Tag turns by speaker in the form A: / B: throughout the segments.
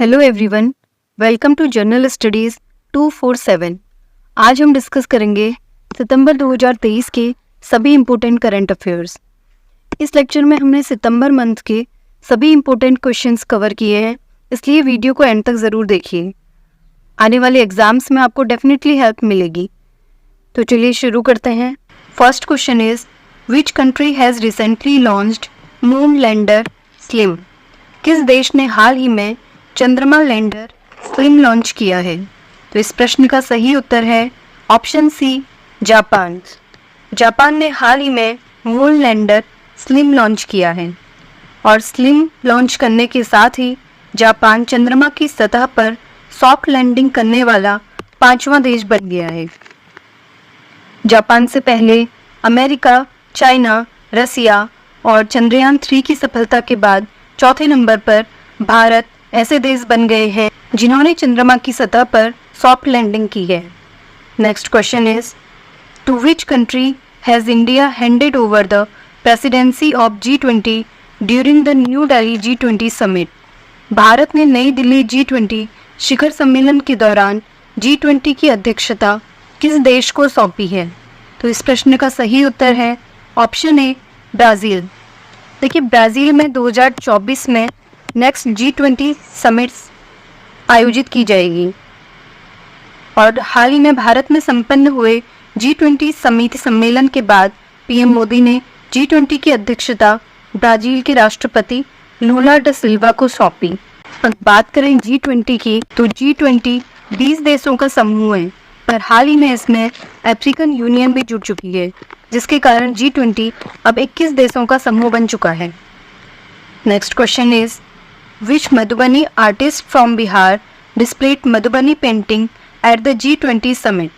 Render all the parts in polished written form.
A: Hello everyone, welcome to general studies 247। आज हम discuss करेंगे सितंबर 2023 के सभी इम्पोर्टेंट करंट अफेयर्स। इस लेक्चर में हमने सितंबर मंथ के सभी इम्पोर्टेंट क्वेश्चंस कवर किए हैं, इसलिए वीडियो को एंड तक ज़रूर देखिए। आने वाले एग्जाम्स में आपको डेफिनेटली हेल्प मिलेगी। तो चलिए शुरू करते हैं। First question is which country has recently launched moon lander slim? किस देश ने हाल ही में चंद्रमा लैंडर स्लिम लॉन्च किया है? तो इस प्रश्न का सही उत्तर है ऑप्शन सी, जापान। जापान ने हाल ही में मून लैंडर स्लिम लॉन्च किया है और स्लिम लॉन्च करने के साथ ही जापान चंद्रमा की सतह पर सॉफ्ट लैंडिंग करने वाला 5वां देश बन गया है। जापान से पहले अमेरिका, चाइना, रसिया और चंद्रयान 3 की सफलता के बाद चौथे नंबर पर भारत ऐसे देश बन गए हैं जिन्होंने चंद्रमा की सतह पर सॉफ्ट लैंडिंग की है। Next question is to which country has India handed over the presidency of G20 during the New Delhi G20 summit? Bharat ने नई दिल्ली G20 शिखर सम्मेलन के दौरान G20 की अध्यक्षता किस देश को सौंपी है? तो इस प्रश्न का सही उत्तर है ऑप्शन ए, ब्राज़ील। देखिए, ब्राज़ील में 2024 में नेक्स्ट G20 समिट्स आयोजित की जाएगी और हाल ही में भारत में संपन्न हुए G20 समिति सम्मेलन के बाद पीएम मोदी ने G20 की अध्यक्षता ब्राज़ील के राष्ट्रपति लूला ड सिल्वा को सौंपी। अब बात करें G20 की, तो G20 20 देशों का समूह है, पर हाल ही में इसमें अफ्रीकन यूनियन भी जुड़ चुकी है, जिसके कारण G20 अब 21 देशों का समूह बन चुका है। Next question is which Madhubani artist from Bihar displayed Madhubani painting at the G20 summit?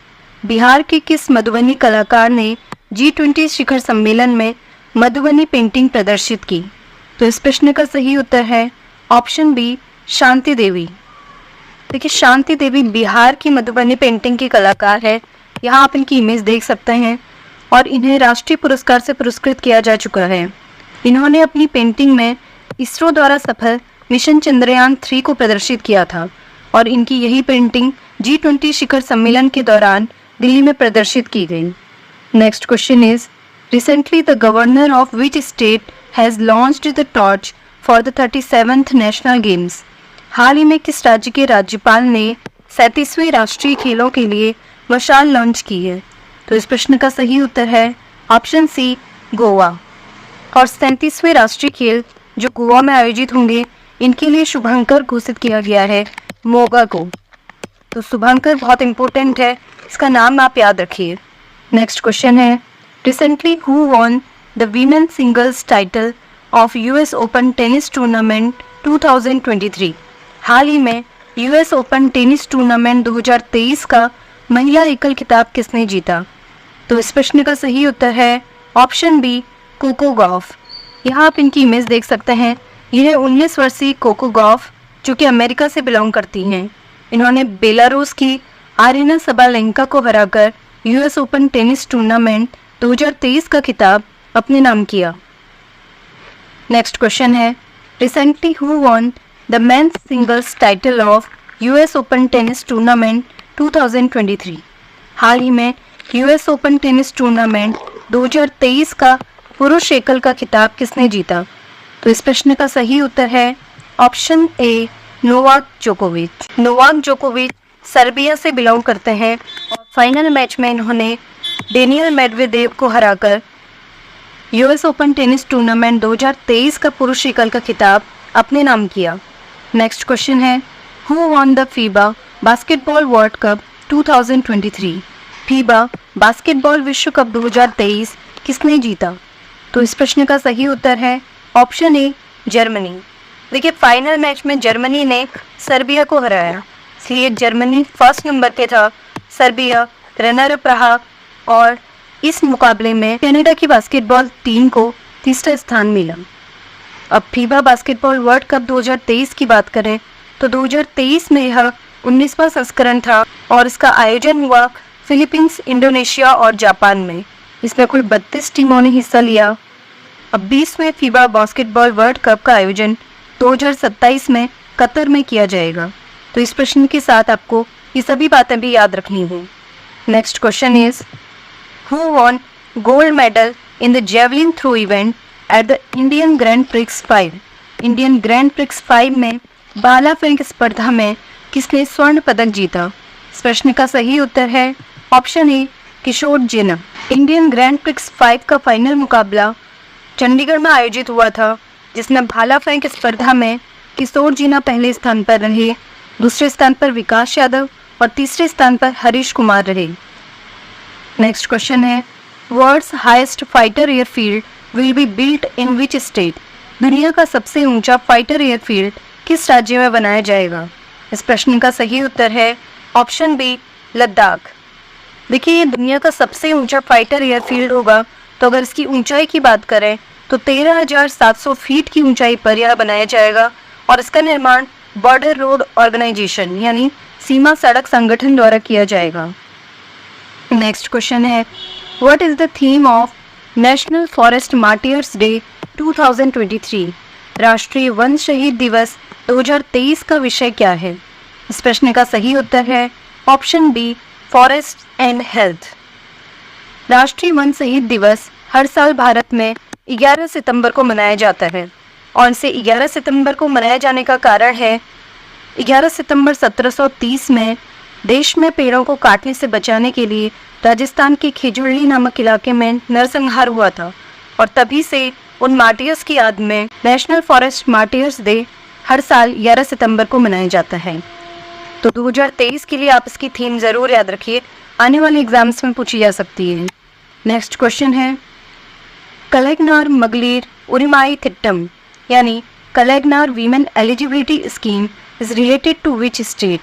A: Bihar के किस मधुबनी कलाकार ने G20 शिखर सम्मेलन में मधुबनी पेंटिंग प्रदर्शित की? तो इस प्रश्न का सही उत्तर है ऑप्शन बी, शांति देवी। देखिए, शांति देवी बिहार की मधुबनी पेंटिंग की कलाकार है। यहाँ आप इनकी इमेज देख सकते हैं और इन्हें राष्ट्रीय पुरस्कार से पुरस्कृत किया जा चुका है। इन्होंने अपनी पेंटिंग में इसरो द्वारा सफल मिशन चंद्रयान 3 को प्रदर्शित किया था और इनकी यही पेंटिंग G20 शिखर सम्मेलन के दौरान दिल्ली में प्रदर्शित की गई। Next question is recently the governor of which state has launched the torch for the 37th national games? हाल ही में किस राज्य के राज्यपाल ने 37वें राष्ट्रीय खेलों के लिए मशाल लॉन्च की है? तो इस प्रश्न का सही उत्तर है ऑप्शन सी, गोवा। और 37वें राष्ट्रीय खेल जो गोवा में आयोजित होंगे, इनके लिए शुभंकर घोषित किया गया है मोगा को। तो शुभंकर बहुत इंपॉर्टेंट है, इसका नाम आप याद रखिए। नेक्स्ट क्वेश्चन है recently who won the women singles title of US open tennis tournament 2023? हाल ही में US ओपन टेनिस टूर्नामेंट 2023 का महिला एकल खिताब किसने जीता? तो इस प्रश्न का सही उत्तर है ऑप्शन बी, कोको गॉफ। यहाँ आप इनकी इमेज देख सकते हैं। यह 19 वर्षीय कोको गॉफ जो कि अमेरिका से बिलोंग करती हैं। इन्होंने बेलारूस की आरीना सबालेंका को हराकर US ओपन टेनिस टूर्नामेंट 2023 का खिताब अपने नाम किया। नेक्स्ट क्वेश्चन है recently who won the men's singles title of US open tennis tournament 2023? हाल ही में US ओपन टेनिस टूर्नामेंट 2023 का पुरुष एकल का खिताब किसने जीता? तो इस प्रश्न का सही उत्तर है ऑप्शन ए, नोवाक जोकोविच। नोवाक जोकोविच सर्बिया से बिलोंग करते हैं और फाइनल मैच में इन्होंने डेनियल मेडवेदेव को हराकर US ओपन टेनिस टूर्नामेंट 2023 का पुरुष एकल का खिताब अपने नाम किया। नेक्स्ट क्वेश्चन है who won the FIBA basketball world cup 2023? FIBA basketball विश्व कप 2023 किसने जीता? तो इस प्रश्न का सही उत्तर है ऑप्शन ए, जर्मनी। देखिए, फाइनल मैच में जर्मनी ने सर्बिया को हराया, इसलिए जर्मनी फर्स्ट नंबर पे था, सर्बिया रनर अप रहा और इस मुकाबले में कनाडा की बास्केटबॉल टीम को तीसरा स्थान मिला। अब फीबा बास्केटबॉल वर्ल्ड कप 2023 की बात करें तो 2023 में यह 19वां संस्करण था और इसका आयोजन हुआ फिलीपींस, इंडोनेशिया और जापान में। इसमें कुल 32 टीमों ने हिस्सा लिया। अब 20वें फीबा बास्केटबॉल वर्ल्ड कप का आयोजन 2027 में कतर में किया जाएगा। तो इस प्रश्न के साथ आपको ये सभी बातें भी याद रखनी है। Next question is who won gold medal in the javelin throw event at the Indian Grand Prix 5। Indian Grand Prix 5 में भाला फेंक स्पर्धा में किसने स्वर्ण पदक जीता? इस प्रश्न का सही उत्तर है option A Kishore Jena. Indian Grand Prix 5 का फाइनल मुकाबला चंडीगढ़ में आयोजित हुआ था, जिसमें भाला फेंक स्पर्धा में किशोर जिना पहले स्थान पर रहे, दूसरे स्थान पर विकास यादव और तीसरे स्थान पर हरीश कुमार रहे। नेक्स्ट क्वेश्चन है world's highest fighter airfield will be built in which state. दुनिया का सबसे ऊंचा फाइटर एयरफील्ड किस राज्य में बनाया जाएगा? इस प्रश्न का सही उत्तर है ऑप्शन बी लद्दाख। देखिए, ये दुनिया का सबसे ऊंचा फाइटर एयरफील्ड होगा, तो अगर इसकी ऊंचाई की बात करें तो 13,700 फीट की ऊंचाई पर यह बनाया जाएगा और इसका निर्माण बॉर्डर रोड ऑर्गेनाइजेशन यानी सीमा सड़क संगठन द्वारा किया जाएगा। नेक्स्ट क्वेश्चन है what is the theme of national forest martyrs day 2023। राष्ट्रीय वन शहीद दिवस 2023 का विषय क्या है? इस प्रश्न का सही उत्तर है option B forest and health. राष्ट्रीय वन शहीद दिवस हर साल भारत में 11 सितंबर को मनाया जाता है और इसे 11 सितंबर को मनाए जाने का कारण है 11 सितंबर 1730 में देश में पेड़ों को काटने से बचाने के लिए राजस्थान के खिजड़ली नामक इलाके में नरसंहार हुआ था और तभी से उन मार्टियर्स की याद में नेशनल फॉरेस्ट मार्टियर्स डे हर साल 11 सितंबर को मनाया जाता है। तो 2023 के लिए आप इसकी थीम ज़रूर याद रखिए, आने वाले एग्जाम्स में पूछी जा सकती है। नेक्स्ट क्वेश्चन है कलेगनार मगलीर उरिमाई थिट्टम यानी Kalaignar women eligibility scheme is related to which state.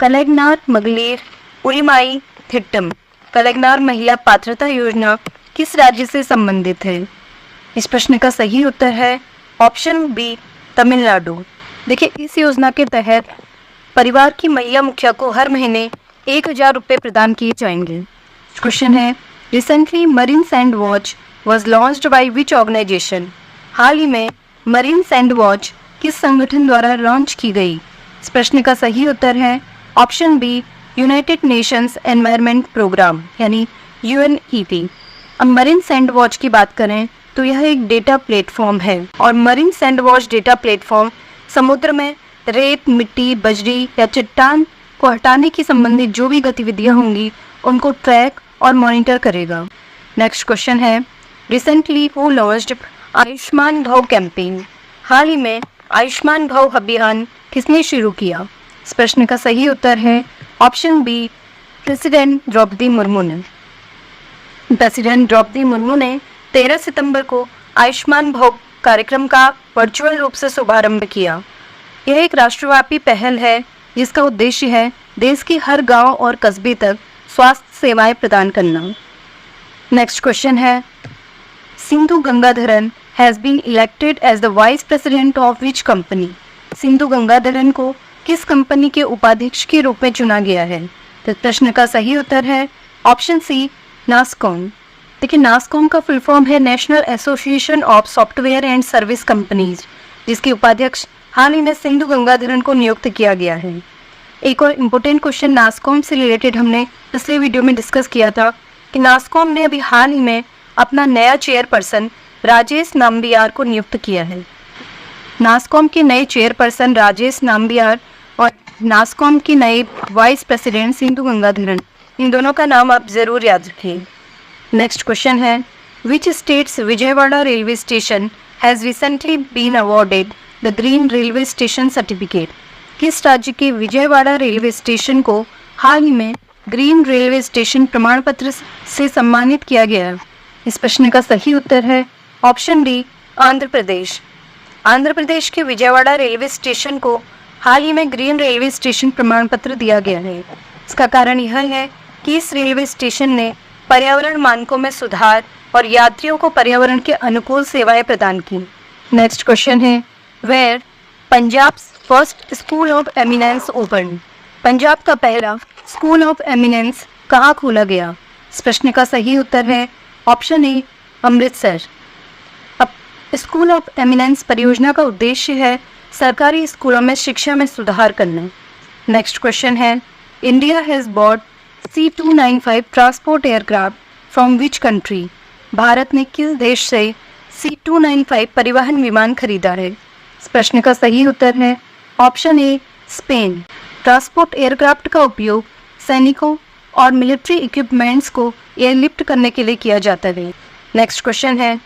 A: Kalaignar Magalir Urimai Thittam Kalaignar महिला पात्रता योजना किस राज्य से संबंधित है? इस प्रश्न का सही उत्तर है ऑप्शन बी तमिलनाडु। देखिए, इस योजना के तहत परिवार की महिला मुखिया को हर महीने 1,000 रुपये प्रदान किए जाएंगे। क्वेश्चन है recently marine sand watch was launched by which organization. हाल ही में मरीन सैंड वॉच किस संगठन द्वारा लॉन्च की गई? इस प्रश्न का सही उत्तर है option B United Nations Environment Programme यानी UNEP। अब मरीन सैंड वॉच की बात करें तो यह एक डेटा प्लेटफॉर्म है और marine sand watch data platform समुद्र में रेत, मिट्टी, बजरी या चट्टान को हटाने की संबंधित जो भी गतिविधियां होंगी उनको ट्रैक और मॉनिटर करेगा। नेक्स्ट क्वेश्चन है रिसेंटली हु लॉन्च्ड आयुष्मान भव कैंपेन। हाल ही में आयुष्मान भव अभियान किसने शुरू किया? इस प्रश्न का सही उत्तर है option B president Draupadi Murmu ने। प्रेसिडेंट द्रौपदी मुर्मू ने 13 सितंबर को आयुष्मान भव कार्यक्रम का वर्चुअल रूप से शुभारंभ किया। यह एक राष्ट्रव्यापी पहल है जिसका उद्देश्य है देश के हर गांव और कस्बे तक स्वास्थ्य सेवाएं प्रदान करना। नेक्स्ट क्वेश्चन है Sindhu Gangadharan has been elected as the vice president of which company. Sindhu Gangadharan को किस कंपनी के उपाध्यक्ष के रूप में चुना गया है? तो प्रश्न का सही उत्तर है ऑप्शन सी नासकॉम। देखिए, नासकॉम का फुल फॉर्म है national association of software and service companies, जिसके उपाध्यक्ष हाल ही में सिंधु गंगाधरन को नियुक्त किया गया है। एक और इम्पोर्टेंट क्वेश्चन नासकॉम से रिलेटेड हमने पिछले वीडियो में डिस्कस किया था कि नासकॉम ने अभी हाल ही में अपना नया चेयरपर्सन राजेश नाम्बियार को नियुक्त किया है। नासकॉम के नए चेयरपर्सन राजेश नाम्बियार और नासकॉम के नए वाइस प्रेसिडेंट सिंधु गंगाधरन, इन दोनों का नाम आप ज़रूर याद रखें। नेक्स्ट क्वेश्चन है which states Vijayawada railway station has recently been awarded the green railway station certificate. किस राज्य के विजयवाड़ा रेलवे स्टेशन को हाल ही में ग्रीन रेलवे स्टेशन प्रमाण पत्र से सम्मानित किया गया है? इस प्रश्न का सही उत्तर है ऑप्शन डी आंध्र प्रदेश। आंध्र प्रदेश के विजयवाड़ा रेलवे स्टेशन को हाल ही में ग्रीन रेलवे स्टेशन प्रमाण पत्र दिया गया है। इसका कारण यह है कि इस रेलवे स्टेशन ने पर्यावरण मानकों में सुधार और यात्रियों को पर्यावरण के अनुकूल सेवाएं प्रदान की। नेक्स्ट क्वेश्चन है where Punjab first school of eminence open. Punjab का पहला स्कूल ऑफ एमिनेंस कहाँ खोला गया? इस प्रश्न का सही उत्तर है ऑप्शन ए अमृतसर। अब स्कूल ऑफ एमिनेंस परियोजना का उद्देश्य है सरकारी स्कूलों में शिक्षा में सुधार करना। नेक्स्ट क्वेश्चन है, India has bot C295 transport aircraft from which country? Bharat ने किस देश से C295 परिवहन विमान खरीदा है? इस प्रश्न का सही उत्तर है option A Spain. Transport aircraft का उपयोग सैनिकों और मिलिट्री इक्विपमेंट्स को एयरलिफ्ट करने के लिए किया जाता है। नेक्स्ट क्वेश्चन है,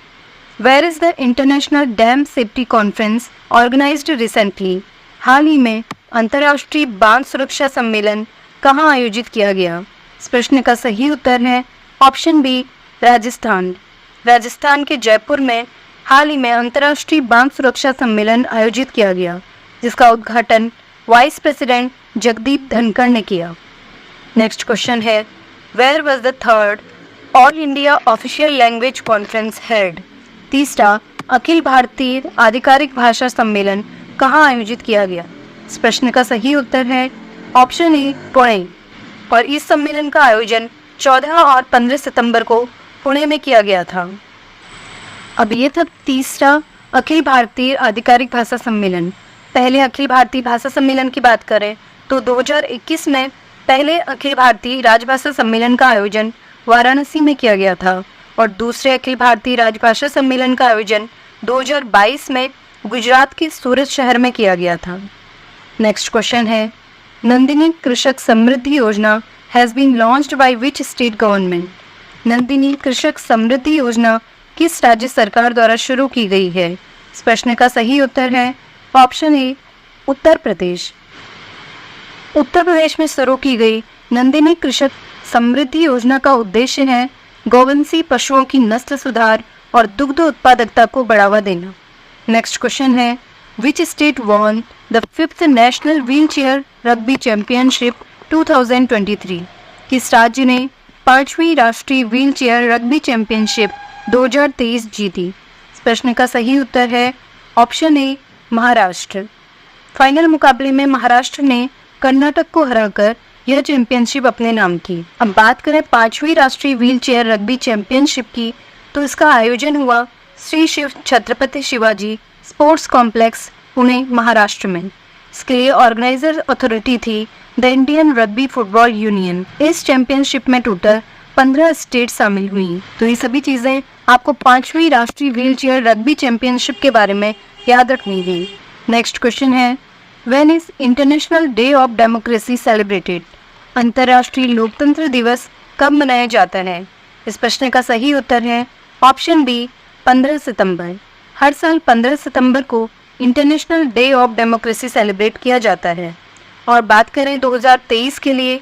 A: where is the international dam safety conference organized recently? हाल ही में अंतर्राष्ट्रीय बांध सुरक्षा सम्मेलन कहाँ आयोजित किया गया? इस प्रश्न का सही उत्तर है ऑप्शन बी राजस्थान। राजस्थान के जयपुर में हाल ही में अंतर्राष्ट्रीय बांध सुरक्षा सम्मेलन आयोजित किया गया, जिसका उद्घाटन वाइस प्रेसिडेंट जगदीप धनखड़ ने किया। नेक्स्ट क्वेश्चन है, where was the third all India official language conference held? तीसरा अखिल भारतीय आधिकारिक भाषा सम्मेलन कहाँ आयोजित किया गया? इस प्रश्न का सही उत्तर है ऑप्शन ए पुणे। और इस सम्मेलन का आयोजन 14 और 15 सितंबर को पुणे में किया गया था। अब ये था तीसरा अखिल भारतीय आधिकारिक भाषा सम्मेलन। पहले अखिल भारतीय भाषा सम्मेलन की बात करें तो 2021 में पहले अखिल भारतीय राजभाषा सम्मेलन का आयोजन वाराणसी में किया गया था और दूसरे अखिल भारतीय राजभाषा सम्मेलन का आयोजन 2022 में गुजरात के सूरत शहर में किया गया था। नेक्स्ट क्वेश्चन है, Nandini Krishak Samriddhi Yojana has been launched by which state government? Nandini Krishak Samriddhi योजना किस राज्य सरकार द्वारा शुरू की गई है? इस प्रश्न का सही उत्तर है ऑप्शन ए उत्तर प्रदेश। उत्तर प्रदेश में शुरू की गई नंदिनी कृषक समृद्धि योजना का उद्देश्य है गोवंशी पशुओं की नस्ल सुधार और दुग्ध उत्पादकता को बढ़ावा देना। नेक्स्ट क्वेश्चन है, which state won the 5th national wheel chair rugby championship 2023? किस राज्य ने 5वीं राष्ट्रीय व्हील चेयर रग्बी चैंपियनशिप 2023 जीती? इस प्रश्न का सही उत्तर है ऑप्शन ए महाराष्ट्र। फाइनल मुकाबले में महाराष्ट्र ने कर्नाटक को हराकर यह चैंपियनशिप अपने नाम की। अब बात करें 5वीं राष्ट्रीय व्हील चेयर रग्बी चैंपियनशिप की, तो इसका आयोजन हुआ श्री शिव छत्रपति शिवाजी स्पोर्ट्स कॉम्प्लेक्स पुणे महाराष्ट्र में। इसके लिए ऑर्गेनाइजर अथॉरिटी थी the Indian rugby football union. इस चैंपियनशिप में टोटल 15 स्टेट शामिल हुई। तो ये सभी चीज़ें आपको 5वीं राष्ट्रीय व्हील चेयर रग्बी चैंपियनशिप के बारे में याद रखनी है। नेक्स्ट क्वेश्चन है, when is international day of democracy celebrated? अंतर्राष्ट्रीय लोकतंत्र दिवस कब मनाया जाता है? इस प्रश्न का सही उत्तर है ऑप्शन बी 15 सितंबर। हर साल 15 सितंबर को international day of democracy celebrate किया जाता है। और बात करें 2023 के लिए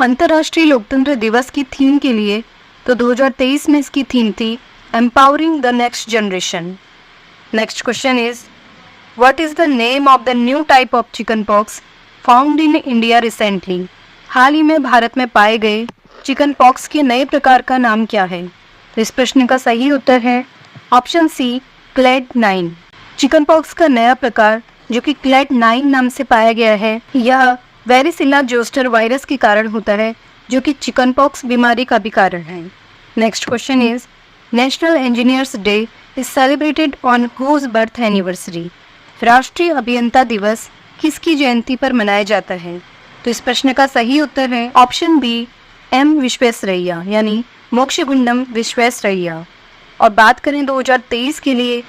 A: अंतर्राष्ट्रीय लोकतंत्र दिवस की थीम के लिए, तो 2023 में इसकी थीम थी empowering the next generation. Next question is, what is the name of the new type of chicken pox found in India recently? हाल ही में भारत में पाए गए चिकन पॉक्स के नए प्रकार का नाम क्या है? तो इस प्रश्न का सही उत्तर है option C clade 9। Chicken pox का नया प्रकार जो कि क्लैड 9 नाम से पाया गया है, यह वेरिसिला जोस्टर वायरस के कारण होता है, जो कि चिकन पॉक्स बीमारी का भी कारण है। Next question is, national engineers day is celebrated on whose birth anniversary? राष्ट्रीय अभियंता दिवस किसकी जयंती पर मनाया जाता है? तो इस प्रश्न का सही उत्तर है ऑप्शन बी एम विश्वेश्वरैया, यानी मोक्षगुंडम विश्वेश्वरैया। और बात करें 2023 के लिए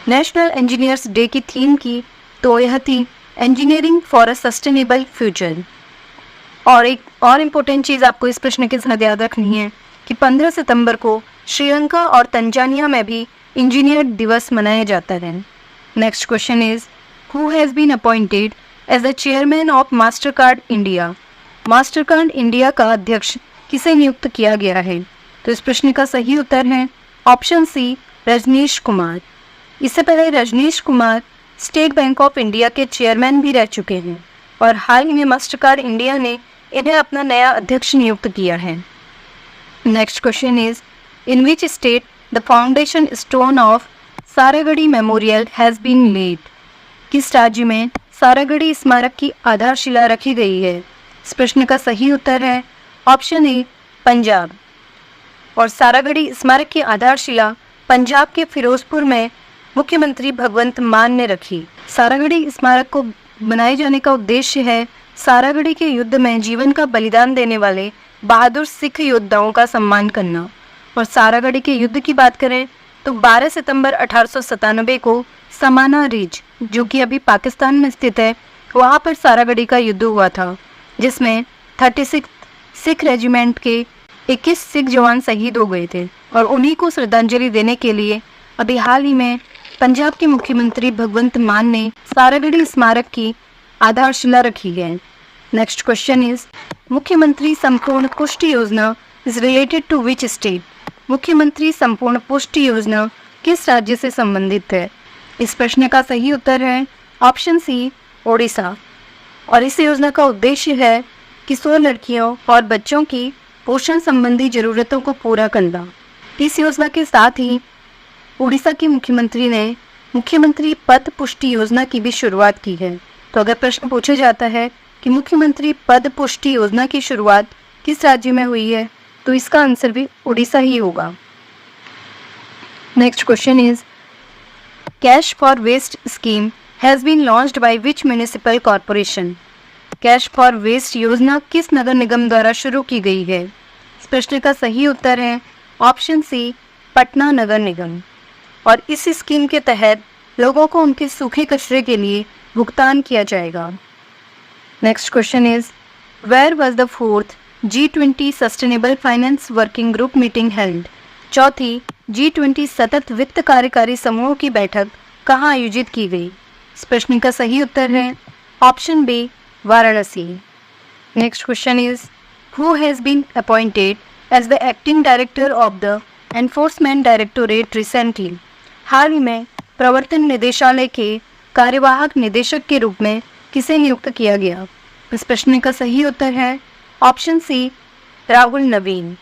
A: नेशनल इंजीनियर्स डे की थीम की, तो यह थी engineering for a sustainable future. और एक और इम्पोर्टेंट चीज़ आपको इस प्रश्न के साथ याद रखनी है कि 15 सितंबर को श्रीलंका और तंजानिया में भी इंजीनियर दिवस मनाया जाता है। Next question is, who has been appointed as the chairman of Mastercard India? Mastercard India का अध्यक्ष किसे नियुक्त किया गया है? तो इस प्रश्न का सही उत्तर है ऑप्शन सी रजनीश कुमार। इससे पहले Rajneesh Kumar State Bank of India के चेयरमैन भी रह चुके हैं और हाल ही में मास्टर कार्ड इंडिया ने इन्हें अपना नया अध्यक्ष नियुक्त किया है। Next question is, in which state the foundation stone of Saragarhi memorial has been laid? किस राज्य में सारागढ़ी स्मारक की आधारशिला रखी गई है? इस प्रश्न का सही उत्तर है ऑप्शन ए पंजाब। और सारागढ़ी स्मारक की आधारशिला पंजाब के फिरोजपुर में मुख्यमंत्री भगवंत मान ने रखी। सारागढ़ी स्मारक को बनाए जाने का उद्देश्य है सारागढ़ी के युद्ध में जीवन का बलिदान देने वाले बहादुर सिख योद्धाओं का सम्मान करना। और सारागढ़ी के युद्ध की बात करें तो 12 सितंबर 1897 को समाना रिज, जो कि अभी पाकिस्तान में स्थित है, वहाँ पर सारागढ़ी का युद्ध हुआ था, जिसमें 36 सिख रेजिमेंट के 21 सिख जवान शहीद हो गए थे। और उन्हीं को श्रद्धांजलि देने के लिए अभी हाल ही में पंजाब के मुख्यमंत्री भगवंत मान ने सारागढ़ी स्मारक की आधारशिला रखी है। नेक्स्ट क्वेश्चन इज, मुख्यमंत्री Sampoorna Pushti Yojana is related to which state? Mukhyamantri Sampoorna Pushti योजना किस राज्य से संबंधित है? इस प्रश्न का सही उत्तर है ऑप्शन सी, ओडिशा। और इस योजना का उद्देश्य है किशोर लड़कियों और बच्चों की पोषण संबंधी जरूरतों को पूरा करना। इस योजना के साथ ही उड़ीसा के मुख्यमंत्री ने मुख्यमंत्री पद पुष्टि योजना की भी शुरुआत की है। तो अगर प्रश्न पूछा जाता है कि मुख्यमंत्री पद पुष्टि योजना की शुरुआत किस राज्य में हुई है, तो इसका आंसर भी उड़ीसा ही होगा। Next question is, cash for waste scheme has been launched by which municipal corporation? Cash for waste योजना किस नगर निगम द्वारा शुरू की गई है? इस प्रश्न का सही उत्तर है ऑप्शन सी, पटना नगर निगम। और इस स्कीम के तहत लोगों को उनके सूखे कचरे के लिए भुगतान किया जाएगा। Next question is, where was the 4th G20 sustainable finance working group meeting held? चौथी G20 सतत वित्त कार्यकारी समूह की बैठक कहाँ आयोजित की गई? इस प्रश्न का सही उत्तर है option B, Varanasi. Next question is, who has been appointed as the acting director of the enforcement directorate recently? हाल ही में प्रवर्तन निदेशालय के कार्यवाहक निदेशक के रूप में किसे नियुक्त किया गया? इस प्रश्न का सही उत्तर है ऑप्शन सी, राहुल नवीन।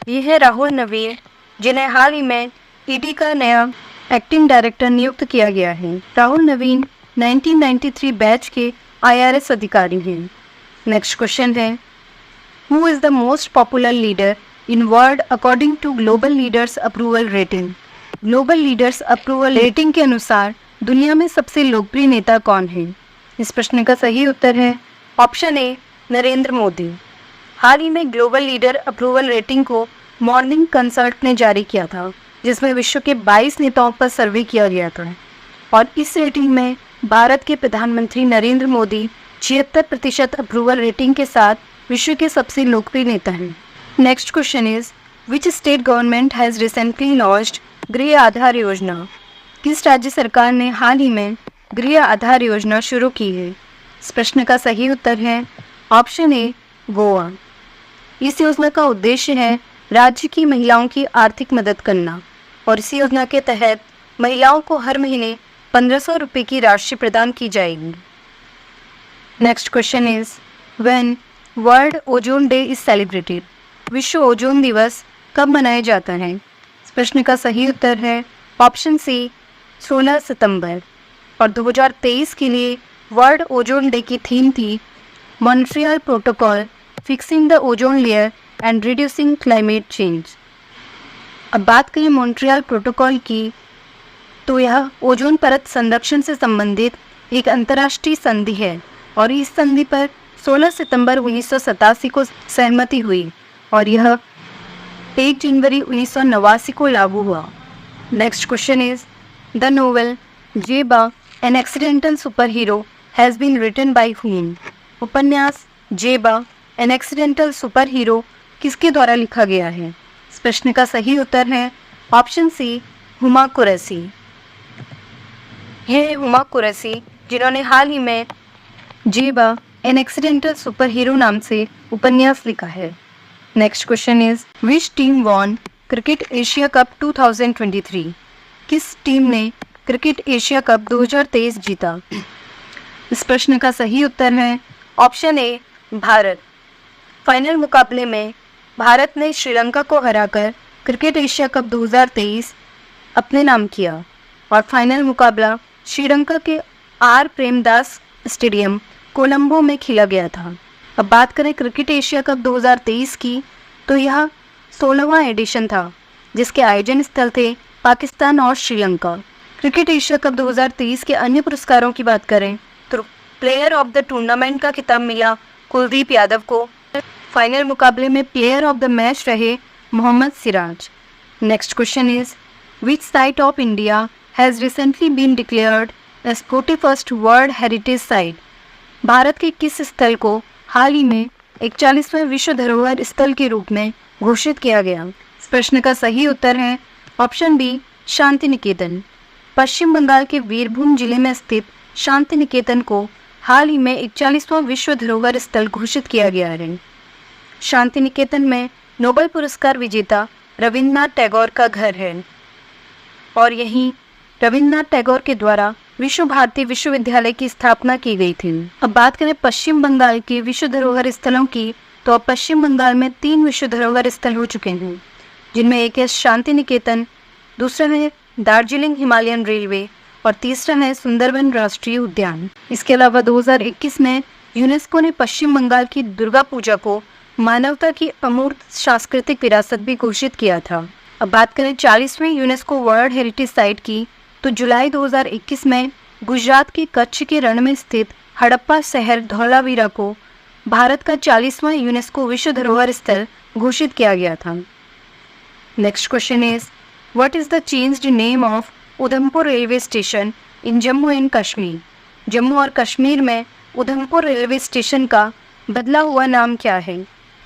A: ये है राहुल नवीन, जिन्हें हाल ही में ईडी का नया एक्टिंग डायरेक्टर नियुक्त किया गया है। राहुल नवीन 1993 बैच के IRS अधिकारी हैं। नेक्स्ट क्वेश्चन है, who is the most popular leader in world according to global leaders approval rating? Global leaders approval rating के अनुसार दुनिया में सबसे लोकप्रिय नेता कौन है? इस प्रश्न का सही उत्तर है ऑप्शन ए, नरेंद्र मोदी। हाल ही में ग्लोबल लीडर अप्रूवल रेटिंग को मॉर्निंग कंसल्ट ने जारी किया था, जिसमें विश्व के 22 नेताओं पर सर्वे किया गया था। और इस रेटिंग में भारत के प्रधानमंत्री नरेंद्र मोदी 76% अप्रूवल रेटिंग के साथ विश्व के सबसे लोकप्रिय नेता हैं। Next question is, which state government has recently launched गृह आधार योजना? किस राज्य सरकार ने हाल ही में गृह आधार योजना शुरू की है? इस प्रश्न का सही उत्तर है ऑप्शन ए, गोवा। इस योजना का उद्देश्य है राज्य की महिलाओं की आर्थिक मदद करना। और इस योजना के तहत महिलाओं को हर महीने 1500 रुपये की राशि प्रदान की जाएगी। Next question is, when world ozone day is celebrated? विश्व ओजोन दिवस कब मनाया जाता है? इस प्रश्न का सही उत्तर है ऑप्शन सी, 16 सितंबर। और 2023 के लिए वर्ल्ड ओजोन डे की थीम थी Montreal protocol fixing the ozone layer and reducing climate change. अब बात करें मॉन्ट्रियल प्रोटोकॉल की, तो यह ओजोन परत संरक्षण से संबंधित एक अंतर्राष्ट्रीय संधि है और इस संधि पर 16 सितंबर 1987 को सहमति हुई और यह 1 जनवरी 1989 को लागू हुआ। Next question is, the novel Zeba an accidental super hero has been written by whom? उपन्यास जेबा एन एक्सीडेंटल सुपर हीरो किसके द्वारा लिखा गया है? इस प्रश्न का सही उत्तर है ऑप्शन सी, हुमा कुरैशी। यह हुमा कुरैशी जिन्होंने हाल ही में जेबा एन एक्सीडेंटल सुपर हीरो नाम से उपन्यास लिखा है। Next question is, which team von cricket Asia cup 2023? किस टीम ने क्रिकेट एशिया कप 2023 जीता? इस प्रश्न का सही उत्तर है ऑप्शन ए, भारत। फाइनल मुकाबले में भारत ने श्रीलंका को हराकर क्रिकेट एशिया कप 2023 अपने नाम किया और फाइनल मुकाबला श्रीलंका के आर प्रेमदास स्टेडियम कोलंबो में खेला गया था। अब बात करें क्रिकेट एशिया कप 2023 की, तो यह 16वां एडिशन था जिसके आयोजन स्थल थे पाकिस्तान और श्रीलंका। क्रिकेट एशिया कप 2023 के अन्य पुरस्कारों की बात करें तो प्लेयर ऑफ द टूर्नामेंट का खिताब मिला कुलदीप यादव को। फाइनल मुकाबले में प्लेयर ऑफ द मैच रहे Mohammed Siraj. Next question is which site of India has recently been declared as 41st world heritage site. भारत के किस स्थल को हाल ही में 41वें विश्व धरोहर स्थल के रूप में घोषित किया गया। इस प्रश्न का सही उत्तर है ऑप्शन बी, शांति निकेतन। पश्चिम बंगाल के वीरभूम जिले में स्थित शांति निकेतन को हाल ही में 41वां विश्व धरोहर स्थल घोषित किया गया है। शांति निकेतन में नोबेल पुरस्कार विजेता रविन्द्रनाथ टैगोर का घर है और यहीं रविन्द्रनाथ टैगोर के द्वारा विश्व भारती विश्वविद्यालय की स्थापना की गई थी। अब बात करें पश्चिम बंगाल के विश्व धरोहर स्थलों की, तो अब पश्चिम बंगाल में 3 विश्व धरोहर स्थल हो चुके हैं, जिनमें एक है शांति निकेतन, दूसरा है दार्जिलिंग हिमालयन रेलवे और तीसरा है सुंदरबन राष्ट्रीय उद्यान। इसके अलावा 2021 में यूनेस्को ने पश्चिम बंगाल की दुर्गा पूजा को मानवता की अमूर्त सांस्कृतिक विरासत भी घोषित किया था। अब बात करें 40वें यूनेस्को वर्ल्ड हेरिटेज साइट की, तो जुलाई 2021 में गुजरात के कच्छ के रण में स्थित हड़प्पा शहर धौलावीरा को भारत का 40वां यूनेस्को विश्व धरोहर स्थल घोषित किया गया था। Next question is what is the changed name of Udhampur railway station in Jammu and Kashmir. Jammu और कश्मीर में उधमपुर रेलवे स्टेशन का बदला हुआ नाम क्या है।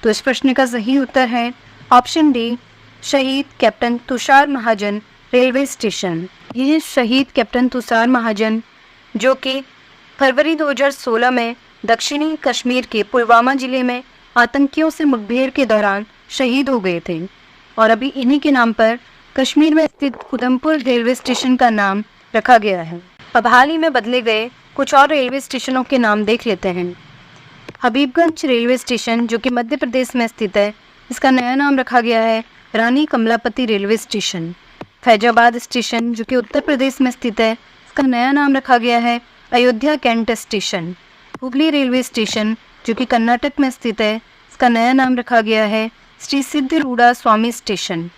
A: तो इस प्रश्न का सही उत्तर है ऑप्शन डी, शहीद कैप्टन तुषार महाजन रेलवे स्टेशन। यह शहीद कैप्टन तुषार महाजन जो कि फरवरी 2016 में दक्षिणी कश्मीर के पुलवामा जिले में आतंकियों से मुठभेड़ के दौरान शहीद हो गए थे और अभी इन्हीं के नाम पर कश्मीर में स्थित उधमपुर रेलवे स्टेशन का नाम रखा गया है। अब हाल ही में बदले गए कुछ और रेलवे स्टेशनों के नाम देख लेते हैं। हबीबगंज रेलवे स्टेशन जो कि मध्य प्रदेश में स्थित है, इसका नया नाम रखा गया है Rani Kamalapati railway station. Faizabad station जो कि उत्तर प्रदेश में स्थित है, इसका नया नाम रखा गया है Ayodhya cantt station. Hooghly railway station जो कि कर्नाटक में स्थित है, इसका नया नाम रखा गया है श्री सिद्धिरूढ़ा स्वामी स्टेशन।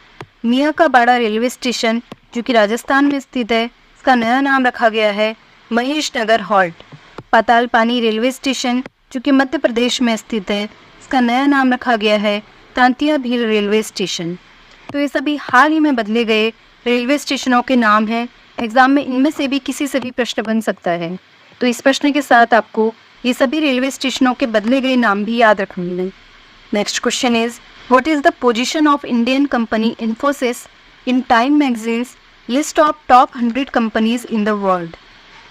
A: मियाँ का बाड़ा रेलवे स्टेशन जो कि राजस्थान में स्थित है, इसका नया नाम रखा गया है महेश नगर हॉल्ट। पाताल पानी रेलवे स्टेशन जो कि मध्य प्रदेश में स्थित है, इसका नया नाम रखा गया है तांतिया भील रेलवे स्टेशन। तो ये सभी हाल ही में बदले गए रेलवे स्टेशनों के नाम हैं। एग्जाम में इनमें से भी किसी से भी प्रश्न बन सकता है, तो इस प्रश्न के साथ आपको ये सभी रेलवे स्टेशनों के बदले गए नाम भी याद रखने हैं। Next question is what is the position of Indian company Infosys in time magazines list of top 100 companies in the world.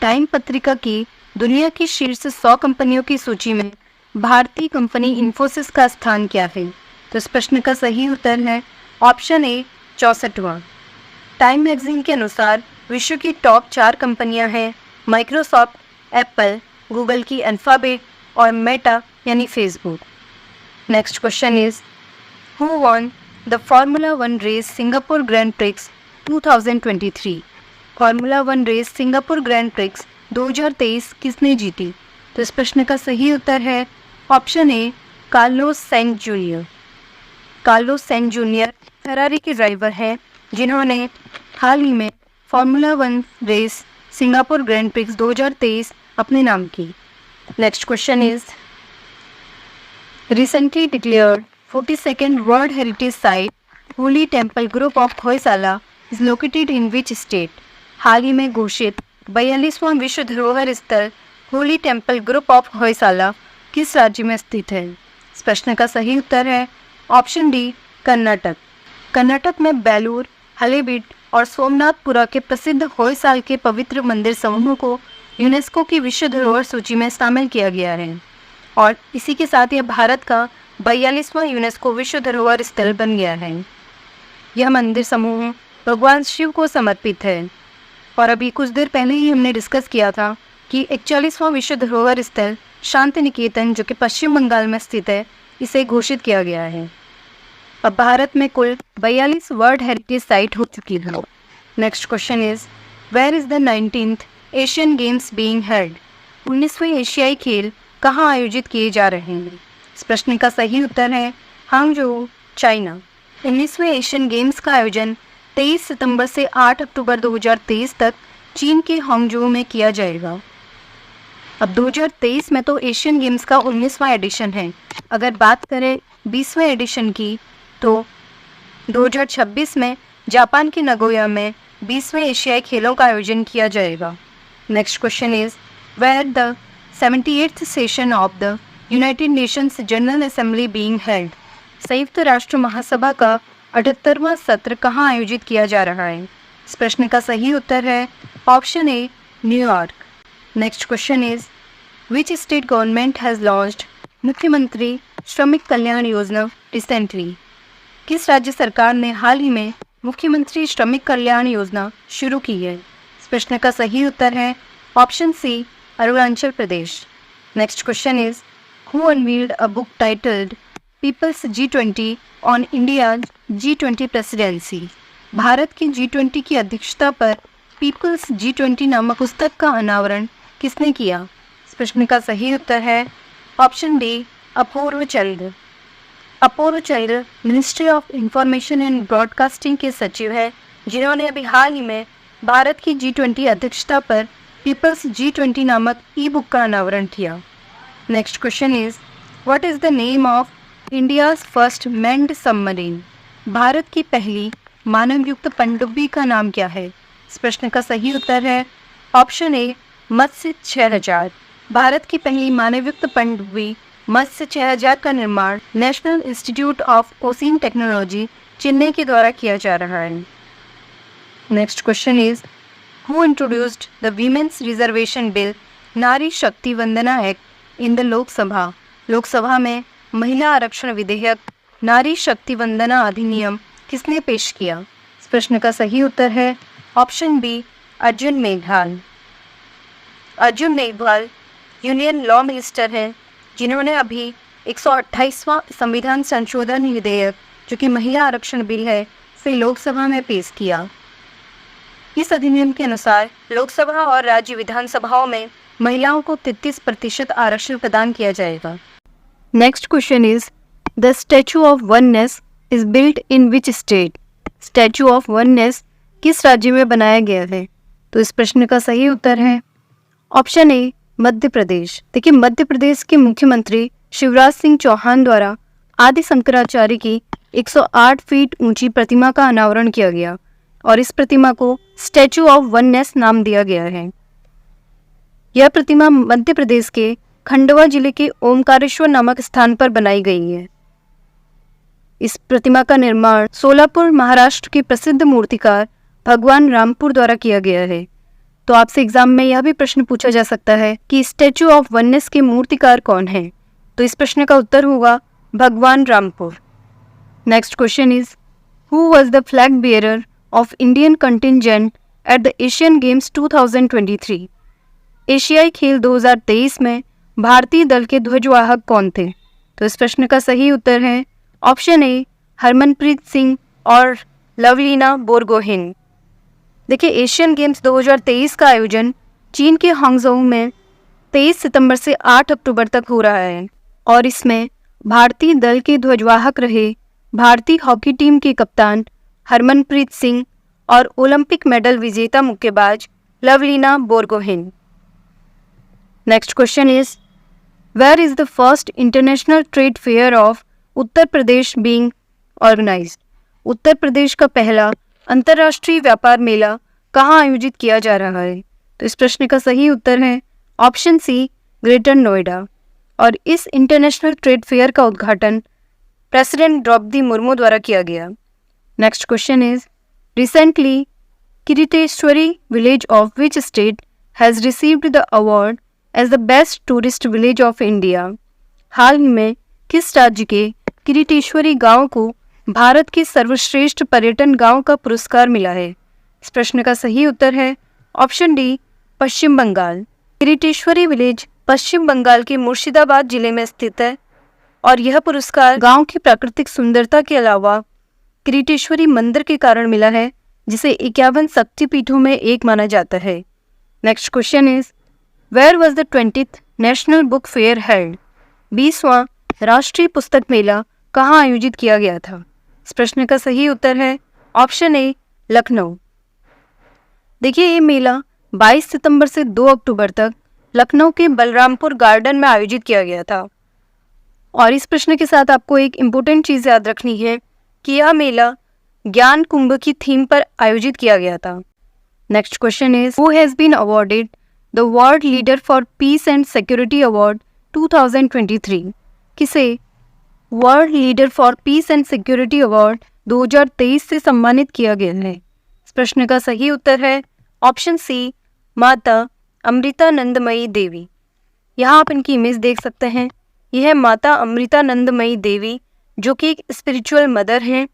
A: Time पत्रिका की दुनिया की शीर्ष 100 कंपनियों की सूची में भारतीय कंपनी इन्फोसिस का स्थान क्या है। तो इस प्रश्न का सही उत्तर है ऑप्शन ए, 64वां। टाइम मैगजीन के अनुसार विश्व की टॉप 4 कंपनियां हैं माइक्रोसॉफ्ट, एप्पल, गूगल की अल्फाबेट और मेटा यानी Facebook. Next question is who won the formula 1 race Singapore grand prix 2023। Formula 1 race Singapore grand prix 2023 किसने जीती। तो इस प्रश्न का सही उत्तर है option A, Carlos Sainz junior. Carlos Sainz junior Ferrari के ड्राइवर हैं जिन्होंने हाल ही में formula 1 race Singapore grand prix 2023 अपने नाम की। Next question is recently declared 42nd world heritage site holy temple group of Hoysala is located in which state. हाल ही में घोषित 42वां विश्व धरोहर स्थल holy temple group of Hoysala किस राज्य में स्थित है। इस प्रश्न का सही उत्तर है ऑप्शन डी, कर्नाटक। कर्नाटक में बेलूर, हलेबीड और सोमनाथपुरा के प्रसिद्ध होयसाल के पवित्र मंदिर समूह को यूनेस्को की विश्व धरोहर सूची में शामिल किया गया है और इसी के साथ यह भारत का 42वां यूनेस्को विश्व धरोहर स्थल बन गया है। यह मंदिर समूह भगवान शिव को समर्पित है और अभी कुछ देर पहले ही हमने डिस्कस किया था कि 41वां विश्व धरोहर स्थल शांति निकेतन जो कि पश्चिम बंगाल में स्थित है, इसे घोषित किया गया है। अब भारत में कुल 42 वर्ल्ड हेरिटेज साइट हो चुकी है। Next question is where is the 19th Asian games being held. 19वें एशियाई खेल कहाँ आयोजित किए जा रहे हैं। इस प्रश्न का सही उत्तर है हांगझोउ, चाइना। 19वें एशियन गेम्स का आयोजन 23 सितंबर से 8 अक्टूबर 2023 तक चीन के हांगझोउ में किया जाएगा। अब 2023 में तो एशियन गेम्स का 19वां एडिशन है। अगर बात करें 20वें एडिशन की तो 2026 में जापान के नगोया में 20वें एशियाई खेलों का आयोजन किया जाएगा। Next question is where the 78th session of the United Nations General Assembly being held. संयुक्त राष्ट्र महासभा का 78वां सत्र कहाँ आयोजित किया जा रहा है? इस प्रश्न का सही उत्तर है option A, New York. Next question is which state government has launched मुख्यमंत्री श्रमिक कल्याण योजना रिसेंटली। किस राज्य सरकार ने हाल ही में मुख्यमंत्री श्रमिक कल्याण योजना शुरू की है? इस प्रश्न का सही उत्तर है option C, Arunachal Pradesh. Next question is who unveiled a book titled People's G20 on India G20 presidency. Bharat की G20 की अध्यक्षता पर पीपल्स G20 नामक पुस्तक का अनावरण किसने किया? इस प्रश्न का सही उत्तर है option D, Apurva Chandra. Apurva Chandra Ministry of Information and Broadcasting के सचिव हैं, जिन्होंने अभी हाल ही में भारत की G20 अध्यक्षता पर पीपल्स G20 नामक ई बुक का अनावरण किया। Next question is what is the name of India's first manned submarine. Bharat की पहली मानवयुक्त पनडुब्बी का नाम क्या है? इस प्रश्न का सही उत्तर है ऑप्शन ए, मत्स्य 6000। भारत की पहली मानवयुक्त पनडुब्बी मत्स्य 6000 का निर्माण national institute of ocean technology Chennai के द्वारा किया जा रहा है। Next question is who introduced the women's reservation bill Nari Shakti Vandana act in the Lok Sabha. Lok Sabha में महिला आरक्षण विधेयक नारी शक्ति वंदना अधिनियम किसने पेश किया? इस प्रश्न का सही उत्तर है option B, Arjun Meghwal. Arjun Meghwal union law minister हैं, जिन्होंने अभी 128वां संविधान संशोधन विधेयक जो कि महिला आरक्षण बिल है से लोकसभा में पेश किया। इस अधिनियम के अनुसार लोकसभा और राज्य विधानसभाओं में महिलाओं को 33% आरक्षण प्रदान किया जाएगा। Next question is the statue of oneness is built in which state. Statue of oneness किस राज्य में बनाया गया है? तो इस प्रश्न का सही उत्तर है ऑप्शन ए, मध्य प्रदेश। देखिए, मध्य प्रदेश के मुख्यमंत्री शिवराज सिंह चौहान द्वारा आदि शंकराचार्य की 108 फीट ऊंची प्रतिमा का अनावरण किया गया और इस प्रतिमा को स्टैचू ऑफ वननेस नाम दिया गया है। यह प्रतिमा मध्य प्रदेश के खंडवा जिले के ओमकारेश्वर नामक स्थान पर बनाई गई है। इस प्रतिमा का निर्माण सोलापुर महाराष्ट्र के प्रसिद्ध मूर्तिकार भगवान रामपुर द्वारा किया गया है। तो आपसे एग्जाम में यह भी प्रश्न पूछा जा सकता है कि स्टैचू ऑफ वननेस के मूर्तिकार कौन है? तो इस प्रश्न का उत्तर होगा भगवान Rampur. Next question is who was the flag bearer of Indian contingent at the Asian games 2023। एशियाई खेल 2023 में भारतीय दल के ध्वजवाहक कौन थे? तो इस प्रश्न का सही उत्तर है ऑप्शन ए, हरमनप्रीत सिंह और लवलीना बोरगोहेन। देखिए, एशियन गेम्स 2023 का आयोजन चीन के हांगझोउ में 23 सितंबर से 8 अक्टूबर तक हो रहा है और इसमें भारतीय दल के ध्वजवाहक रहे भारतीय हॉकी टीम के कप्तान हरमनप्रीत सिंह और ओलंपिक मेडल विजेता मुक्केबाज Lovlina Borgohain. Next question is where is the first international trade fair of Uttar Pradesh being organized. Uttar Pradesh का पहला अंतर्राष्ट्रीय व्यापार मेला कहाँ आयोजित किया जा रहा है? तो इस प्रश्न का सही उत्तर है ऑप्शन सी, ग्रेटर नोएडा। और इस इंटरनेशनल ट्रेड फेयर का उद्घाटन प्रेसिडेंट द्रौपदी मुर्मू द्वारा किया गया। Next question is recently Kiriteswari village of which state has received the award as the best tourist village of India. हाल ही में किस राज्य के किरीटेश्वरी गांव को भारत के सर्वश्रेष्ठ पर्यटन गांव का पुरस्कार मिला है? इस प्रश्न का सही उत्तर है ऑप्शन डी, पश्चिम बंगाल। किरीटेश्वरी विलेज पश्चिम बंगाल के मुर्शिदाबाद जिले में स्थित है और यह पुरस्कार गांव की प्राकृतिक सुंदरता के अलावा किरीटेश्वरी मंदिर के कारण मिला है, जिसे 51 शक्तिपीठों में एक माना जाता है। Next question is where was the 20th national book fair held. 20वां राष्ट्रीय पुस्तक मेला कहाँ आयोजित किया गया था? इस प्रश्न का सही उत्तर है ऑप्शन ए, लखनऊ। देखिए, ये मेला 22 सितंबर से 2 अक्टूबर तक लखनऊ के बलरामपुर गार्डन में आयोजित किया गया था। और इस प्रश्न के साथ आपको एक इम्पोर्टेंट चीज़ याद रखनी है कि यह मेला ज्ञान कुंभ की थीम पर आयोजित किया गया था। Next question is who has been awarded the World leader for piece and security award 2023? किसे World leader for piece and security award 2023 से सम्मानित किया गया है? इस प्रश्न का सही उत्तर है ऑप्शन सी, माता अमृतानंदमयी देवी। यहाँ आप इनकी इमेज देख सकते हैं। यह है माता अमृतानंदमयी देवी, जो कि एक स्पिरिचुअल मदर हैं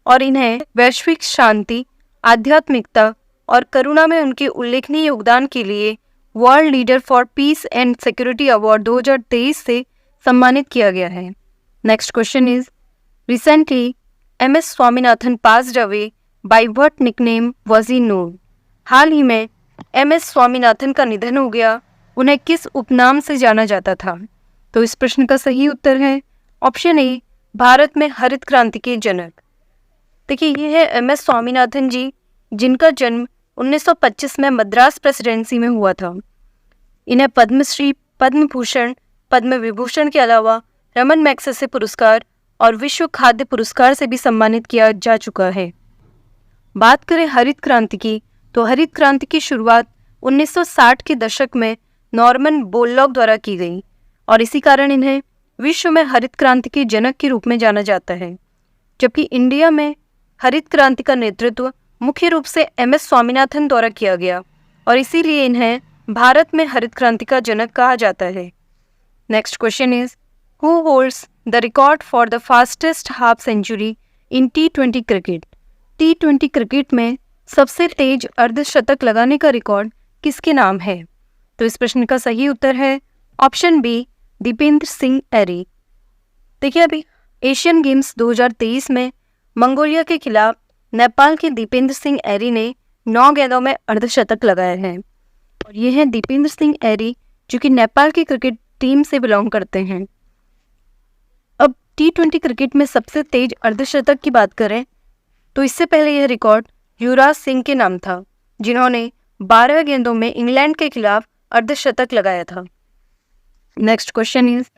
A: और इन्हें वैश्विक शांति, आध्यात्मिकता और करुणा में उनके उल्लेखनीय योगदान के लिए world leader for piece and security award 2023 से सम्मानित किया गया है। Next question is recently MS Swaminathan passed away by what nickname was he known? हाल ही में MS स्वामीनाथन का निधन हो गया, उन्हें किस उपनाम से जाना जाता था? तो इस प्रश्न का सही उत्तर है ऑप्शन ए, भारत में हरित क्रांति के जनक। देखिए, ये है MS स्वामीनाथन जी, जिनका जन्म 1925 में मद्रास प्रेसिडेंसी में हुआ था। इन्हें पद्मश्री, पद्म भूषण, पद्म विभूषण के अलावा रमन मैग्सेसे पुरस्कार और विश्व खाद्य पुरस्कार से भी सम्मानित किया जा चुका है। बात करें हरित क्रांति की, तो हरित क्रांति की शुरुआत 1960 के दशक में नॉर्मन बोरलॉग द्वारा की गई और इसी कारण इन्हें विश्व में हरित क्रांति के जनक के रूप में जाना जाता है। जबकि इंडिया में हरित क्रांति का नेतृत्व मुख्य रूप से MS स्वामीनाथन द्वारा किया गया और इसीलिए इन्हें भारत में हरित क्रांति का जनक कहा जाता है। Next question is who holds the record for the fastest half century in T20 cricket? T20 cricket में सबसे तेज अर्धशतक लगाने का रिकॉर्ड किसके नाम है? तो इस प्रश्न का सही उत्तर है ऑप्शन बी, दीपेंद्र सिंह एरी। देखिए, अभी एशियन गेम्स 2023 में मंगोलिया के खिलाफ नेपाल के दीपेंद्र सिंह एरी ने 9 गेंदों में अर्धशतक लगाए हैं और ये हैं दीपेंद्र सिंह एरी, जो कि नेपाल की क्रिकेट टीम से बिलोंग करते हैं। अब T20 क्रिकेट में सबसे तेज अर्धशतक की बात करें तो इससे पहले यह रिकॉर्ड युवराज सिंह के नाम था, जिन्होंने 12 गेंदों में इंग्लैंड के खिलाफ अर्धशतक लगाया था। Next question is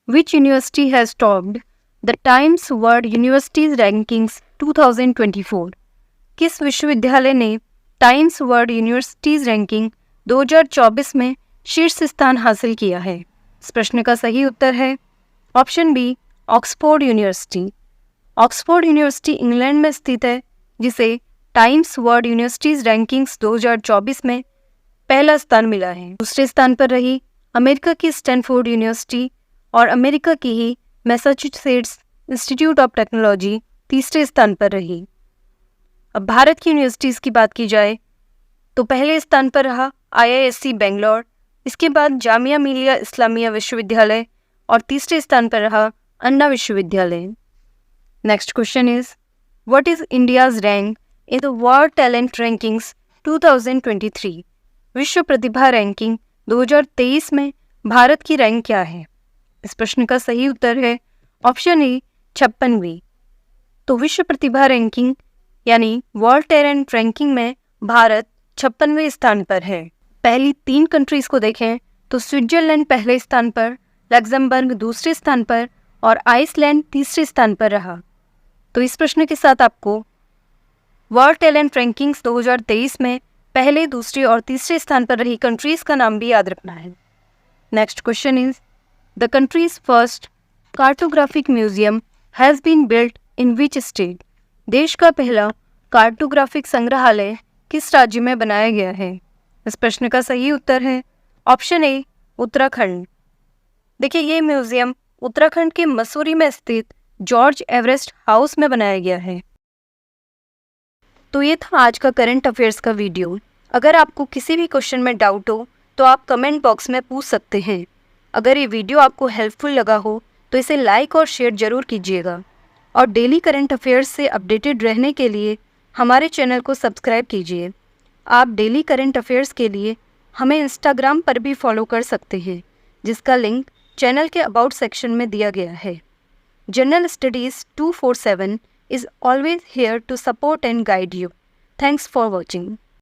A: which university has topped the times world universities rankings 2024? किस विश्वविद्यालय ने टाइम्स वर्ल्ड यूनिवर्सिटीज रैंकिंग 2024 में शीर्ष स्थान हासिल किया है? इस प्रश्न का सही उत्तर है option B, Oxford University. Oxford University England में स्थित है, जिसे टाइम्स वर्ल्ड यूनिवर्सिटीज रैंकिंग्स 2024 में पहला स्थान मिला है। दूसरे स्थान पर रही अमेरिका की स्टैनफोर्ड यूनिवर्सिटी और अमेरिका की ही मैसाचुसेट्स इंस्टीट्यूट ऑफ टेक्नोलॉजी तीसरे स्थान पर रही। अब भारत की यूनिवर्सिटीज़ की बात की जाए तो पहले स्थान पर रहा IISc बेंगलोर, इसके बाद जामिया मिलिया इस्लामिया विश्वविद्यालय और तीसरे स्थान पर रहा अन्ना विश्वविद्यालय। Next question is what is India's rank in the world talent rankings 2023? विश्व प्रतिभा रैंकिंग 2023 में भारत की रैंक क्या है? इस प्रश्न का सही उत्तर है ऑप्शन ए, 56वीं। तो विश्व प्रतिभा रैंकिंग यानी वर्ल्ड टैलेंट रैंकिंग में भारत 56वें स्थान पर है। पहली 3 कंट्रीज को देखें तो स्विट्जरलैंड पहले स्थान पर, लग्जमबर्ग दूसरे स्थान पर और आइसलैंड तीसरे स्थान पर रहा। तो इस प्रश्न के साथ आपको वर्ल्ड टैलेंट रैंकिंग्स 2023 में पहले, दूसरे और तीसरे स्थान पर रही कंट्रीज का नाम भी याद रखना है। Next question is the country's first cartographic museum has been built in which state? देश का पहला कार्टोग्राफिक संग्रहालय किस राज्य में बनाया गया है? इस प्रश्न का सही उत्तर है ऑप्शन ए, उत्तराखंड। देखिए, ये म्यूजियम उत्तराखंड के मसूरी में स्थित जॉर्ज एवरेस्ट हाउस में बनाया गया है। तो ये था आज का करंट अफेयर्स का वीडियो। अगर आपको किसी भी क्वेश्चन में डाउट हो तो आप कमेंट बॉक्स में पूछ सकते हैं। अगर ये वीडियो आपको हेल्पफुल लगा हो तो इसे लाइक और शेयर ज़रूर कीजिएगा और डेली करंट अफेयर्स से अपडेटेड रहने के लिए हमारे चैनल को सब्सक्राइब कीजिए। आप डेली करंट अफेयर्स के लिए हमें इंस्टाग्राम पर भी फॉलो कर सकते हैं, जिसका लिंक चैनल के अबाउट सेक्शन में दिया गया है। General studies 247 is always here to support and guide you. Thanks for watching.